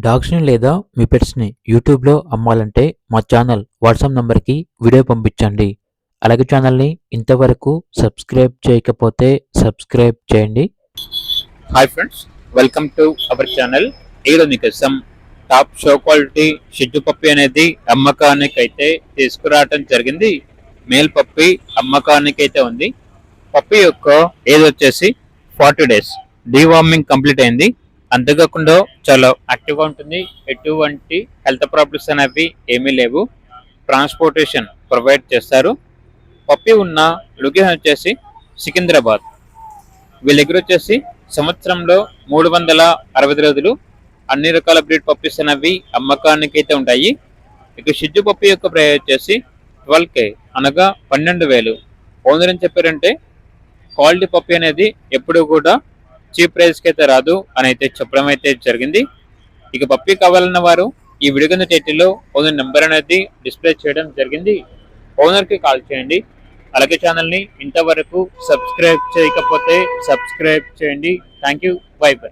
డాగ్స్‌ని లేదా మీ పెట్స్‌ని యూట్యూబ్‌లో అమ్మాలంటే మా ఛానల్ వాట్సాప్ నంబర్‌కి వీడియో పంపించండి. అలాగే ఛానల్‌ని ఇంతవరకు సబ్స్క్రైబ్ చేయకపోతే సబ్స్క్రైబ్ చేయండి. Hi friends, welcome to our channel. ఈరోజు మీకోసం టాప్ షో క్వాలిటీ షిట్టు పప్పి అనేది అమ్మకానికి అయితే తీసుకురావడం జరిగింది. మేల్ పప్పి అమ్మకానికి అయితే ఉంది. పప్పి యొక్క ఏజ్ వచ్చేసి 40 డేస్. డీవార్మింగ్ కంప్లీట్ అయింది. అంతేకాకుండా చాలా యాక్టివ్గా ఉంటుంది. ఎటువంటి హెల్త్ ప్రాబ్లమ్స్ అనేవి ఏమీ లేవు. ట్రాన్స్పోర్టేషన్ ప్రొవైడ్ చేస్తారు. పప్పి ఉన్న లొకేషన్ వచ్చేసి సికింద్రాబాద్. వీళ్ళ దగ్గర వచ్చేసి సంవత్సరంలో 365 రోజులు అన్ని రకాల బ్రీడ్ పప్పీస్ అనేవి అమ్మకానికి అయితే ఉంటాయి. ఇక షిజ్జు పప్పి యొక్క ప్రైస్ వచ్చేసి 12K, అనగా 12,000. ఓనర్ అని చెప్పారంటే క్వాలిటీ పప్పి అనేది ఎప్పుడు కూడా చీప్ ప్రైస్కి అయితే రాదు అని అయితే చెప్పడం అయితే జరిగింది. ఇక పప్పి కావాలన్న వారు ఈ వీడియో కింద టైటిల్లో ఓనర్ నెంబర్ అనేది డిస్ప్లే చేయడం జరిగింది. ఓనర్కి కాల్ చేయండి. అలాగే ఛానల్ని ఇంతవరకు సబ్స్క్రైబ్ చేయకపోతే సబ్స్క్రైబ్ చేయండి. Thank you. By by.